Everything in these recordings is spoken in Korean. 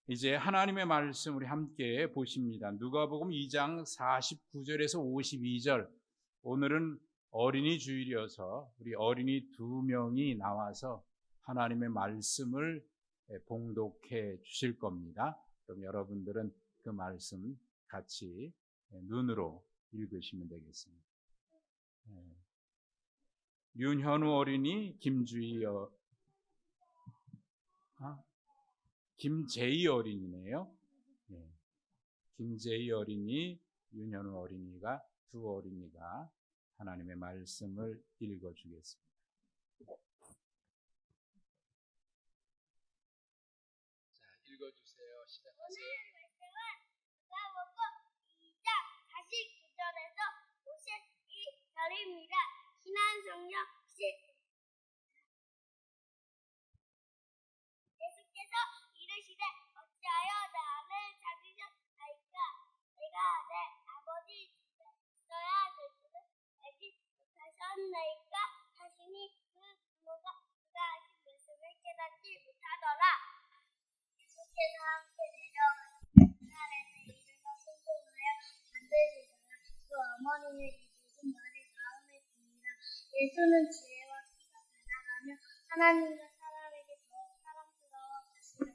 이제 하나님의 말씀 우리 함께 보십니다. 누가복음 2장 49절에서 52절. 오늘은 어린이 주일이어서 우리 어린이 2명이 나와서 하나님의 말씀을 봉독해 주실 겁니다. 그럼 여러분들은 그 말씀 같이 눈으로 읽으시면 되겠습니다. 윤현우 어린이, 김재희 어린이네요. 김재희 어린이, 윤현우 어린이가 두 어린이가 하나님의 말씀을 읽어주겠습니다. 자, 읽어주세요. 시작하세요. 누가복음 2장 49절에서 52절입니다. 신앙성경 10. 예수께서 이르시되 어찌하여 나를 찾으셨나이까? 내가 내 아버지 집에 있어야 될 줄을 알지 못하셨나이까? 하시니 그 부모가 그가 하신 말씀을 깨닫지 못하더라. 예수께서 함께 내려가시니 그날에는 이르러 순종하여 만드시더라. 그 어머니는 이 모든 말이 마음에 듭니다. 예수는 지혜와 키가 자라가며 하나님과 사람에게 더 사랑스러워 가시더라.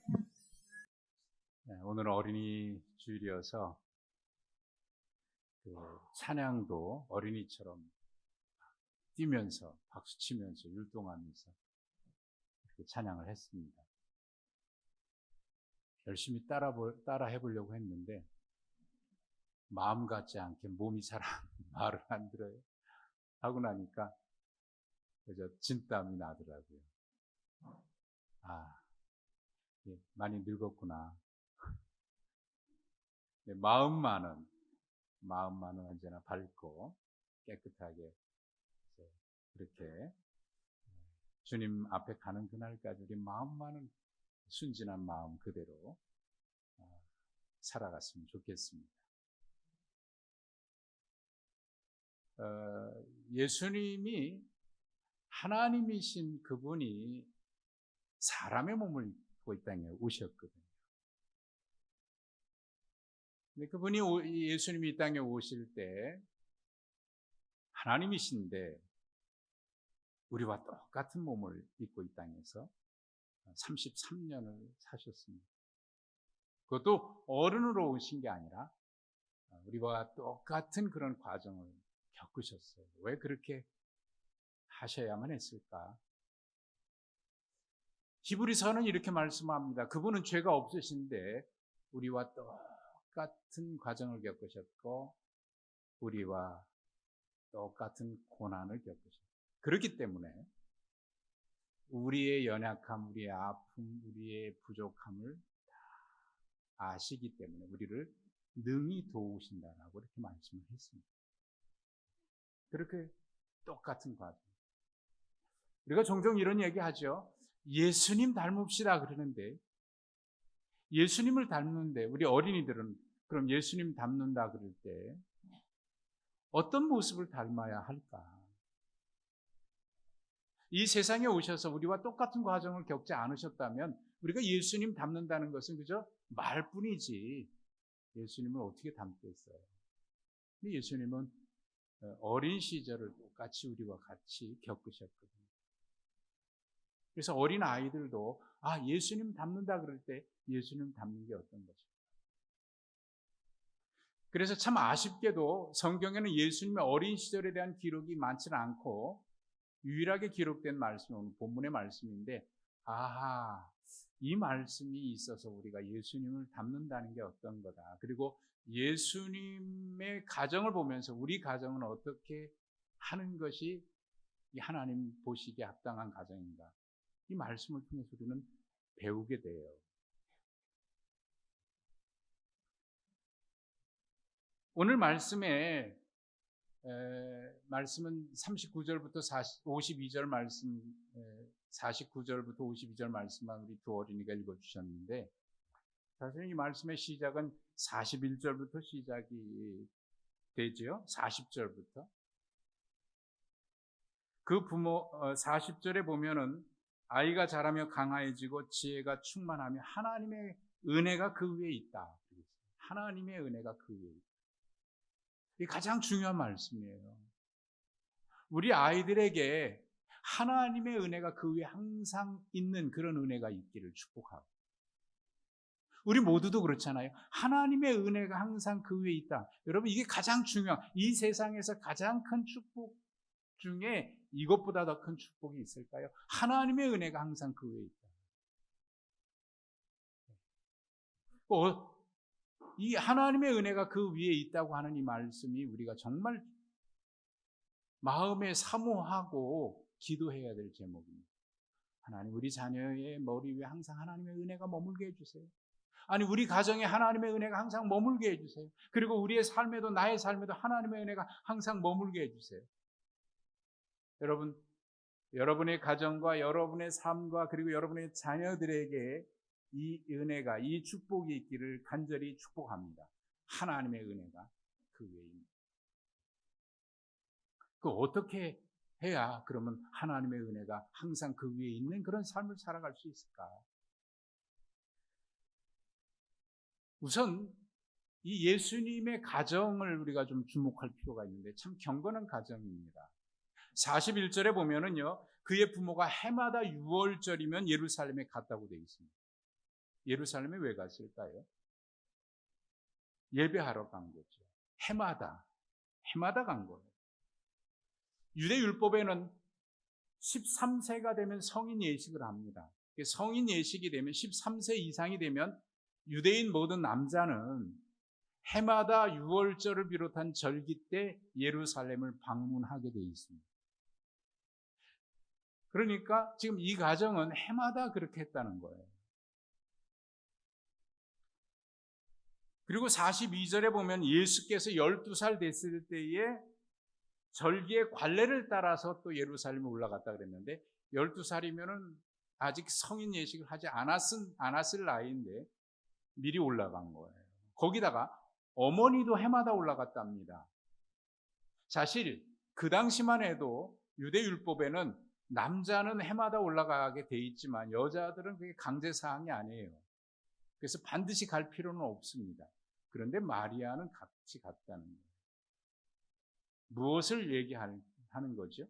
오늘 어린이 주일이어서 찬양도 어린이처럼 뛰면서 박수치면서 율동하면서 이렇게 찬양을 했습니다. 열심히 따라 해보려고 했는데 마음 같지 않게 몸이 잘 말을 안 들어요. 하고 나니까 그저 진땀이 나더라고요. 많이 늙었구나. 마음만은 언제나 밝고 깨끗하게 그렇게 주님 앞에 가는 그날까지 우리 마음만은 순진한 마음 그대로 살아갔으면 좋겠습니다. 예수님이 하나님이신 그분이 사람의 몸을 입고 이 땅에 오셨거든요. 근데 그분이 예수님이 이 땅에 오실 때 하나님이신데 우리와 똑같은 몸을 입고 이 땅에서 33년을 사셨습니다. 그것도 어른으로 오신 게 아니라 우리와 똑같은 그런 과정을 겪으셨어요. 왜 그렇게 하셔야만 했을까? 히브리서는 이렇게 말씀합니다. 그분은 죄가 없으신데 우리와 똑같은 과정을 겪으셨고 우리와 똑같은 고난을 겪으셨어요. 그렇기 때문에 우리의 연약함, 우리의 아픔, 우리의 부족함을 다 아시기 때문에 우리를 능히 도우신다라고 이렇게 말씀을 했습니다. 그렇게 똑같은 과정. 우리가 종종 이런 얘기 하죠. 예수님 닮읍시다 그러는데 예수님을 닮는데 우리 어린이들은 그럼 예수님 닮는다 그럴 때 어떤 모습을 닮아야 할까? 이 세상에 오셔서 우리와 똑같은 과정을 겪지 않으셨다면 우리가 예수님 닮는다는 것은 그저 말뿐이지 예수님을 어떻게 닮겠어요? 근데 예수님은 어린 시절을 똑같이 우리와 같이 겪으셨거든요. 그래서 어린 아이들도 예수님 닮는다 그럴 때 예수님 닮는 게 어떤 것일까? 그래서 참 아쉽게도 성경에는 예수님의 어린 시절에 대한 기록이 많지는 않고 유일하게 기록된 말씀은 오늘 본문의 말씀인데 이 말씀이 있어서 우리가 예수님을 닮는다는 게 어떤 거다. 그리고 예수님의 가정을 보면서 우리 가정은 어떻게 하는 것이 이 하나님 보시기에 합당한 가정인가. 이 말씀을 통해서 우리는 배우게 돼요. 오늘 말씀은 39절부터 52절 말씀, 49절부터 52절 말씀만 우리 두 어린이가 읽어주셨는데 사실 이 말씀의 시작은 41절부터 시작이 되죠. 40절부터. 그 부모 40절에 보면은 아이가 자라며 강화해지고 지혜가 충만하며 하나님의 은혜가 그 위에 있다. 하나님의 은혜가 그 위에 있다. 이게 가장 중요한 말씀이에요. 우리 아이들에게 하나님의 은혜가 그 위에 항상 있는 그런 은혜가 있기를 축복하고, 우리 모두도 그렇잖아요. 하나님의 은혜가 항상 그 위에 있다. 여러분, 이게 가장 중요한, 이 세상에서 가장 큰 축복 중에 이것보다 더 큰 축복이 있을까요? 하나님의 은혜가 항상 그 위에 있다. 이 하나님의 은혜가 그 위에 있다고 하는 이 말씀이 우리가 정말 마음에 사모하고 기도해야 될 제목입니다. 하나님, 우리 자녀의 머리 위에 항상 하나님의 은혜가 머물게 해주세요. 아니, 우리 가정에 하나님의 은혜가 항상 머물게 해주세요. 그리고 우리의 삶에도, 나의 삶에도 하나님의 은혜가 항상 머물게 해주세요. 여러분, 여러분의 가정과 여러분의 삶과 그리고 여러분의 자녀들에게 이 은혜가, 이 축복이 있기를 간절히 축복합니다. 하나님의 은혜가 그 위에 있습니다. 그 어떻게 해야 그러면 하나님의 은혜가 항상 그 위에 있는 그런 삶을 살아갈 수 있을까? 우선 이 예수님의 가정을 우리가 좀 주목할 필요가 있는데 참 경건한 가정입니다. 41절에 보면은요, 그의 부모가 해마다 6월절이면 예루살렘에 갔다고 되어 있습니다. 예루살렘에 왜 갔을까요? 예배하러 간 거죠. 해마다 간 거예요. 유대 율법에는 13세가 되면 성인 예식을 합니다. 성인 예식이 되면 13세 이상이 되면 유대인 모든 남자는 해마다 6월절을 비롯한 절기 때 예루살렘을 방문하게 되어 있습니다. 그러니까 지금 이 가정은 해마다 그렇게 했다는 거예요. 그리고 42절에 보면 예수께서 12살 됐을 때에 절기의 관례를 따라서 또 예루살렘에 올라갔다 그랬는데, 12살이면은 아직 성인 예식을 하지 않았을 나이인데 미리 올라간 거예요. 거기다가 어머니도 해마다 올라갔답니다. 사실 그 당시만 해도 유대 율법에는 남자는 해마다 올라가게 돼 있지만 여자들은 그게 강제 사항이 아니에요. 그래서 반드시 갈 필요는 없습니다. 그런데 마리아는 같이 갔다는 거예요. 무엇을 얘기하는 거죠?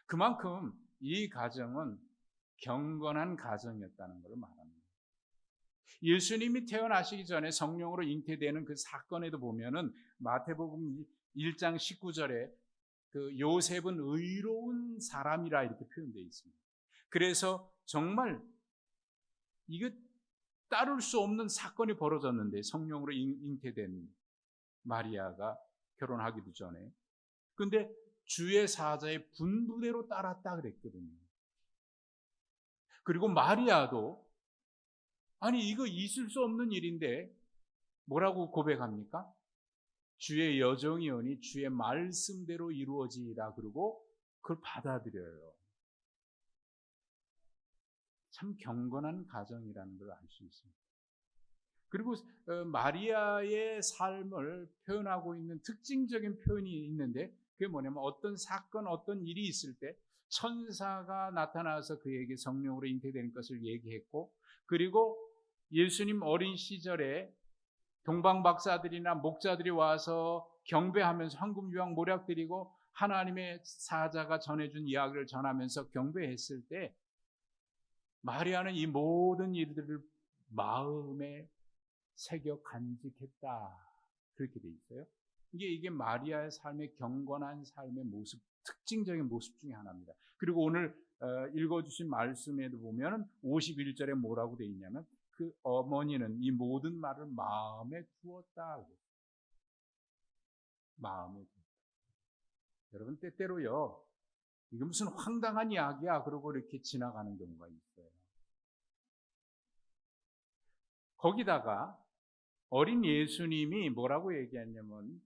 그만큼 이 가정은 경건한 가정이었다는 것을 말합니다. 예수님이 태어나시기 전에 성령으로 잉태되는 그 사건에도 보면은 마태복음 1장 19절에 그 요셉은 의로운 사람이라 이렇게 표현되어 있습니다. 그래서 정말 이거 따를 수 없는 사건이 벌어졌는데, 성령으로 잉태된 마리아가 결혼하기도 전에. 근데 주의 사자의 분부대로 따랐다 그랬거든요. 그리고 마리아도 아니 이거 있을 수 없는 일인데 뭐라고 고백합니까? 주의 여정이오니 주의 말씀대로 이루어지리라. 그러고 그걸 받아들여요. 참 경건한 가정이라는 걸 알 수 있습니다. 그리고 마리아의 삶을 표현하고 있는 특징적인 표현이 있는데, 그게 뭐냐면 어떤 사건, 어떤 일이 있을 때 천사가 나타나서 그에게 성령으로 잉태되는 것을 얘기했고, 그리고 예수님 어린 시절에 동방박사들이나 목자들이 와서 경배하면서 황금유황 모략드리고 하나님의 사자가 전해준 이야기를 전하면서 경배했을 때 마리아는 이 모든 일들을 마음에 새겨 간직했다. 그렇게 돼 있어요. 이게 마리아의 삶의 경건한 삶의 모습, 특징적인 모습 중에 하나입니다. 그리고 오늘 읽어주신 말씀에도 보면 51절에 뭐라고 돼 있냐면 그 어머니는 이 모든 말을 마음에 두었다. 마음에 두었다. 여러분, 때때로요, 이게 무슨 황당한 이야기야 그러고 이렇게 지나가는 경우가 있어요. 거기다가 어린 예수님이 뭐라고 얘기했냐면,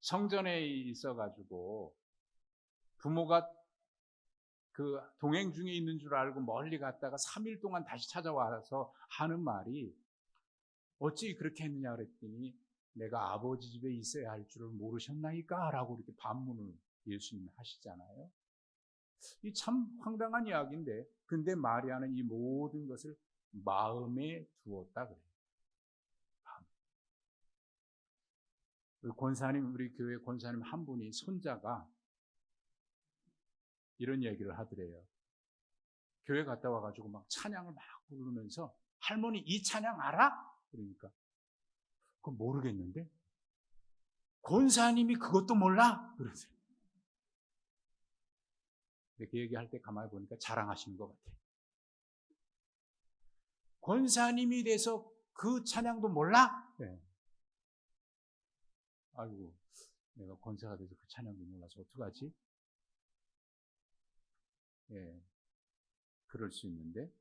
성전에 있어가지고 부모가 그 동행 중에 있는 줄 알고 멀리 갔다가 3일 동안 다시 찾아와서 하는 말이, 어찌 그렇게 했느냐 그랬더니 내가 아버지 집에 있어야 할 줄을 모르셨나이까? 라고 이렇게 반문을 예수님이 하시잖아요. 이 참 황당한 이야기인데, 근데 마리아는 이 모든 것을 마음에 두었다 그래요. 권사님, 우리 교회 권사님 한 분이 손자가 이런 얘기를 하더래요. 교회 갔다 와가지고 막 찬양을 막 부르면서 할머니 이 찬양 알아? 그러니까 그건 모르겠는데 권사님이 그것도 몰라? 그러세요. 근데 그 얘기할 때 가만히 보니까 자랑하시는 것 같아요. 권사님이 돼서 그 찬양도 몰라? 네. 아이고, 내가 권사가 돼서 그 찬양도 몰라서 어떡하지? 예, 그럴 수 있는데,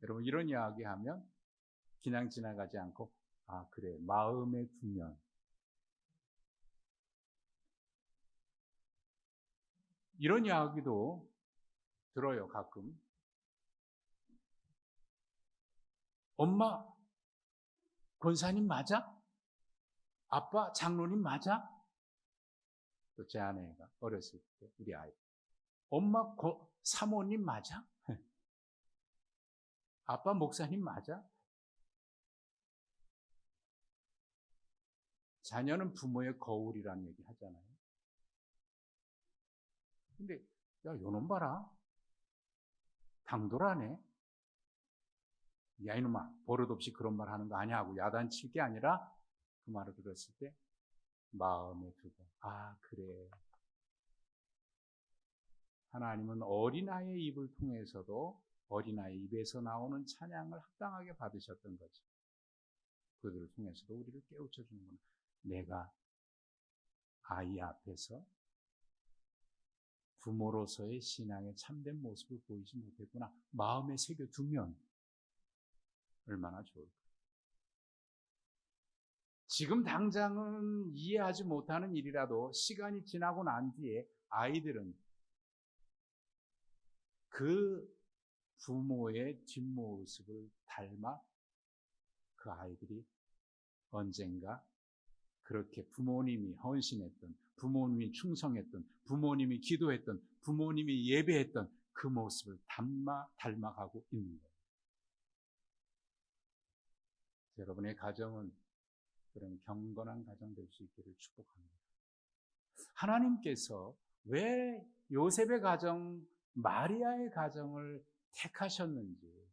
여러분, 이런 이야기 하면 그냥 지나가지 않고, 아, 그래, 마음에 두면. 이런 이야기도 들어요, 가끔. 엄마, 권사님 맞아? 아빠, 장로님 맞아? 또 제 아내가 어렸을 때, 우리 아이. 엄마, 사모님 맞아? 아빠, 목사님 맞아? 자녀는 부모의 거울이라는 얘기 하잖아요. 근데, 야, 요놈 봐라. 당돌하네. 야, 이놈아, 버릇없이 그런 말 하는 거 아니야 하고 야단칠 게 아니라 그 말을 들었을 때 마음에 두고, 아, 그래. 하나님은 어린아이의 입을 통해서도 어린아이 입에서 나오는 찬양을 합당하게 받으셨던 거죠. 그들을 통해서도 우리를 깨우쳐 주는구나. 내가 아이 앞에서 부모로서의 신앙의 참된 모습을 보이지 못했구나. 마음에 새겨두면 얼마나 좋을까. 지금 당장은 이해하지 못하는 일이라도 시간이 지나고 난 뒤에 아이들은 그 부모의 뒷모습을 닮아 그 아이들이 언젠가 그렇게 부모님이 헌신했던, 부모님이 충성했던, 부모님이 기도했던, 부모님이 예배했던 그 모습을 닮아가고 있는 거예요. 여러분의 가정은 그런 경건한 가정 될 수 있기를 축복합니다. 하나님께서 왜 요셉의 가정, 마리아의 가정을 택하셨는지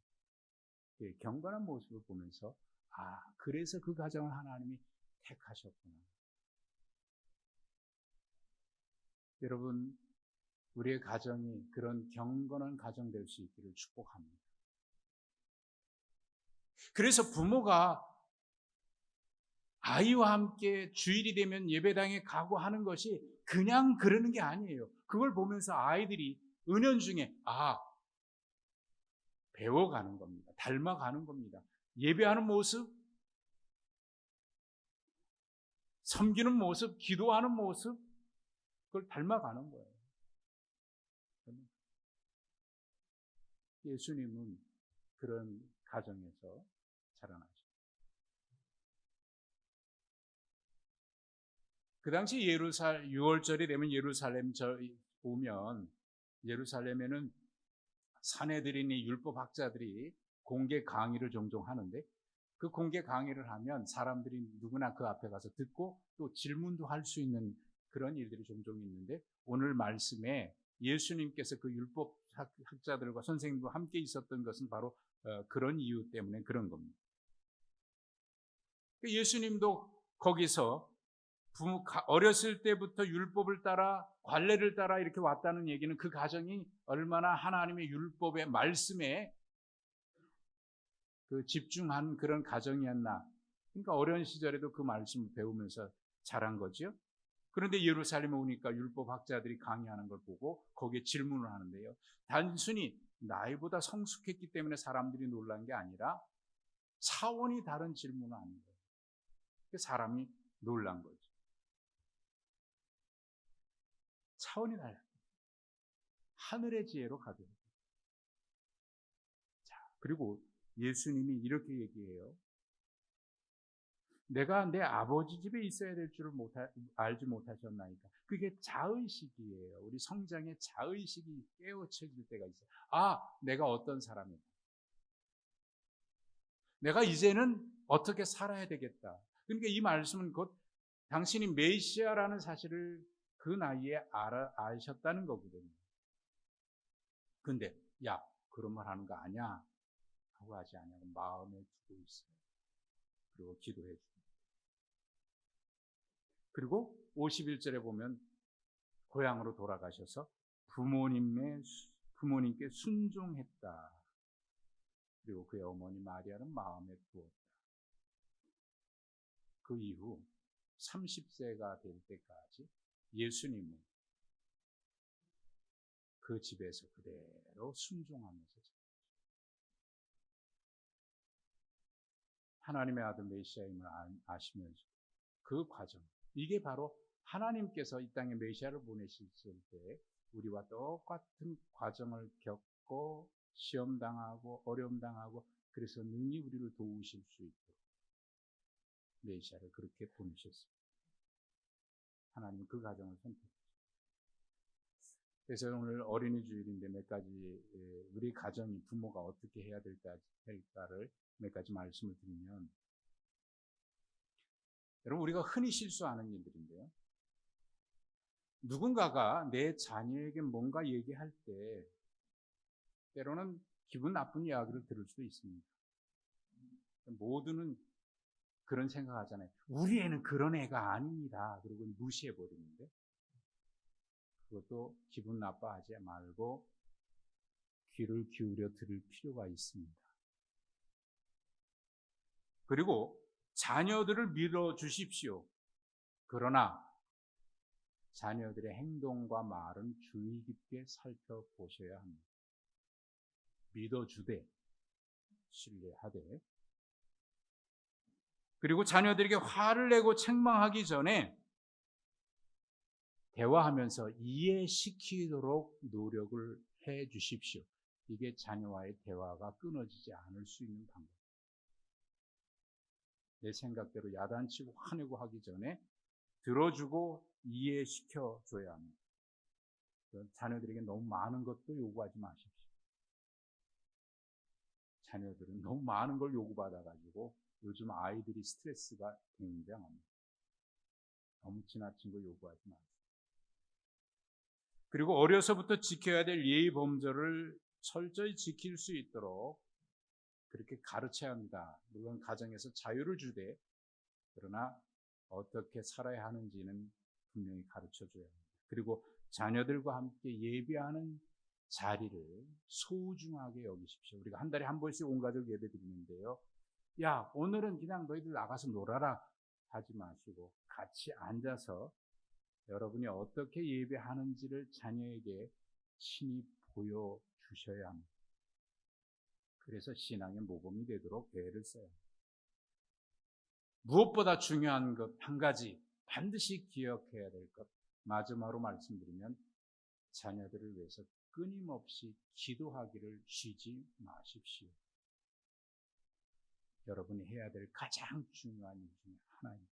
경건한 모습을 보면서 아, 그래서 그 가정을 하나님이 택하셨구나. 여러분, 우리의 가정이 그런 경건한 가정 될 수 있기를 축복합니다. 그래서 부모가 아이와 함께 주일이 되면 예배당에 가고 하는 것이 그냥 그러는 게 아니에요. 그걸 보면서 아이들이 은연중에 배워가는 겁니다. 닮아가는 겁니다. 예배하는 모습, 섬기는 모습, 기도하는 모습, 그걸 닮아가는 거예요. 예수님은 그런 가정에서 자라나셨어요. 그 당시 6월절이 되면 예루살렘 오면 예루살렘에는 산헤드린이 율법학자들이 공개 강의를 종종 하는데 그 공개 강의를 하면 사람들이 누구나 그 앞에 가서 듣고 또 질문도 할 수 있는 그런 일들이 종종 있는데 오늘 말씀에 예수님께서 그 율법학자들과 선생님과 함께 있었던 것은 바로 그런 이유 때문에 그런 겁니다. 예수님도 거기서 어렸을 때부터 율법을 따라 관례를 따라 이렇게 왔다는 얘기는 그 가정이 얼마나 하나님의 율법의 말씀에 그 집중한 그런 가정이었나. 그러니까 어려운 시절에도 그 말씀을 배우면서 자란 거죠. 그런데 예루살렘에 오니까 율법학자들이 강의하는 걸 보고 거기에 질문을 하는데요. 단순히 나이보다 성숙했기 때문에 사람들이 놀란 게 아니라 차원이 다른 질문을 하는 거예요. 사람이 놀란 거죠. 차원이 달라요. 하늘의 지혜로 가득. 자, 그리고 예수님이 이렇게 얘기해요. 내가 내 아버지 집에 있어야 될 줄을 알지 못하셨나이까. 그게 자의식이에요. 우리 성장의 자의식이 깨우쳐질 때가 있어요. 아, 내가 어떤 사람이다. 내가 이제는 어떻게 살아야 되겠다. 그러니까 이 말씀은 곧 당신이 메시아라는 사실을 그 나이에 아셨다는 거거든요. 근데 야, 그런 말 하는 거 아니야 하고 하지 않냐고 마음에 두고 있어요. 그리고 기도해 줍니다. 그리고 51절에 보면 고향으로 돌아가셔서 부모님께 순종했다. 그리고 그의 어머니 마리아는 마음에 두었다. 그 이후 30세가 될 때까지 예수님은 그 집에서 그대로 순종하면서 하나님의 아들 메시아임을 아시면서 그 과정, 이게 바로 하나님께서 이 땅에 메시아를 보내실 때 우리와 똑같은 과정을 겪고 시험당하고 어려움당하고 그래서 능히 우리를 도우실 수 있도록 메시아를 그렇게 보내셨습니다. 하나님 그 과정을 선택하셨습니다. 그래서 오늘 어린이 주일인데 몇 가지 우리 가정이 부모가 어떻게 해야 될까를 몇 가지 말씀을 드리면, 여러분 우리가 흔히 실수하는 일들인데요. 누군가가 내 자녀에게 뭔가 얘기할 때 때로는 기분 나쁜 이야기를 들을 수도 있습니다. 모두는 그런 생각하잖아요. 우리 애는 그런 애가 아닙니다. 그리고 무시해버리는데 그것도 기분 나빠하지 말고 귀를 기울여 들을 필요가 있습니다. 그리고 자녀들을 밀어주십시오. 그러나 자녀들의 행동과 말은 주의 깊게 살펴보셔야 합니다. 믿어주되 신뢰하되, 그리고 자녀들에게 화를 내고 책망하기 전에 대화하면서 이해시키도록 노력을 해 주십시오. 이게 자녀와의 대화가 끊어지지 않을 수 있는 방법. 내 생각대로 야단치고 화내고 하기 전에 들어주고 이해시켜 줘야 합니다. 자녀들에게 너무 많은 것도 요구하지 마십시오. 자녀들은 너무 많은 걸 요구받아가지고 요즘 아이들이 스트레스가 굉장합니다. 너무 지나친 거 요구하지 마세요. 그리고 어려서부터 지켜야 될 예의 범절을 철저히 지킬 수 있도록 그렇게 가르쳐야 합니다. 물론 가정에서 자유를 주되, 그러나 어떻게 살아야 하는지는 분명히 가르쳐줘야 합니다. 그리고 자녀들과 함께 예배하는 자리를 소중하게 여기십시오. 우리가 한 달에 한 번씩 온 가족 예배 드리는데요. 야, 오늘은 그냥 너희들 나가서 놀아라 하지 마시고 같이 앉아서 여러분이 어떻게 예배하는지를 자녀에게 친히 보여주셔야 합니다. 그래서 신앙의 모범이 되도록 애를 써야 합니다. 무엇보다 중요한 것 한 가지 반드시 기억해야 될 것, 마지막으로 말씀드리면 자녀들을 위해서 끊임없이 기도하기를 쉬지 마십시오. 여러분이 해야 될 가장 중요한 일 중에 하나입니다.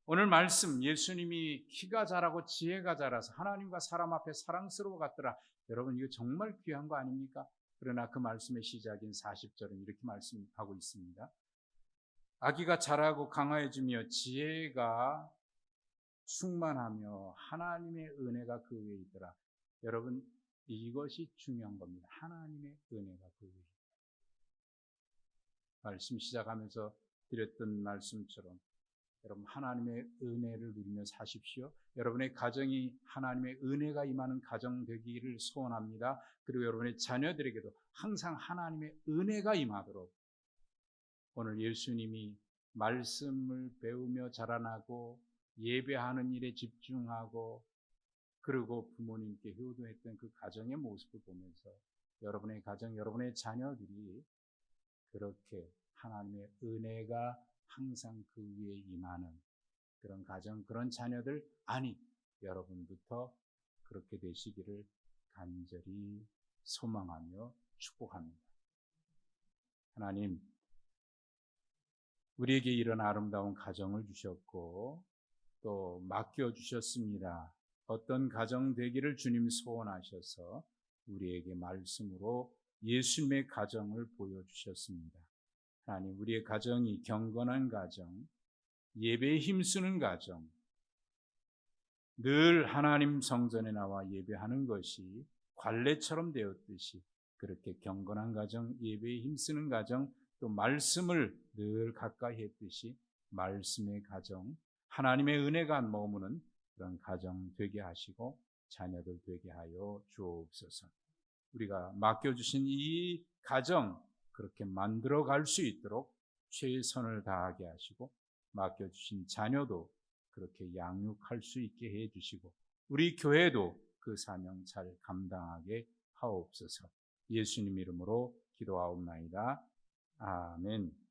오늘 말씀, 예수님이 키가 자라고 지혜가 자라서 하나님과 사람 앞에 사랑스러워 갔더라. 여러분 이거 정말 귀한 거 아닙니까? 그러나 그 말씀의 시작인 40절은 이렇게 말씀하고 있습니다. 아기가 자라고 강화해지며 지혜가 충만하며 하나님의 은혜가 그 위에 있더라. 여러분 이것이 중요한 겁니다. 하나님의 은혜가 그 위에 있더라. 말씀 시작하면서 드렸던 말씀처럼 여러분 하나님의 은혜를 누리며 사십시오. 여러분의 가정이 하나님의 은혜가 임하는 가정 되기를 소원합니다. 그리고 여러분의 자녀들에게도 항상 하나님의 은혜가 임하도록 오늘 예수님이 말씀을 배우며 자라나고 예배하는 일에 집중하고 그리고 부모님께 효도했던 그 가정의 모습을 보면서 여러분의 가정, 여러분의 자녀들이 그렇게 하나님의 은혜가 항상 그 위에 임하는 그런 가정, 그런 자녀들, 아니 여러분부터 그렇게 되시기를 간절히 소망하며 축복합니다. 하나님, 우리에게 이런 아름다운 가정을 주셨고 또 맡겨주셨습니다. 어떤 가정 되기를 주님 소원하셔서 우리에게 말씀으로 예수님의 가정을 보여주셨습니다. 하나님, 우리의 가정이 경건한 가정, 예배에 힘쓰는 가정, 늘 하나님 성전에 나와 예배하는 것이 관례처럼 되었듯이 그렇게 경건한 가정, 예배에 힘쓰는 가정, 또 말씀을 늘 가까이 했듯이 말씀의 가정, 하나님의 은혜가 머무는 그런 가정 되게 하시고 자녀들 되게 하여 주옵소서. 우리가 맡겨주신 이 가정 그렇게 만들어갈 수 있도록 최선을 다하게 하시고 맡겨주신 자녀도 그렇게 양육할 수 있게 해주시고 우리 교회도 그 사명 잘 감당하게 하옵소서. 예수님 이름으로 기도하옵나이다. 아멘.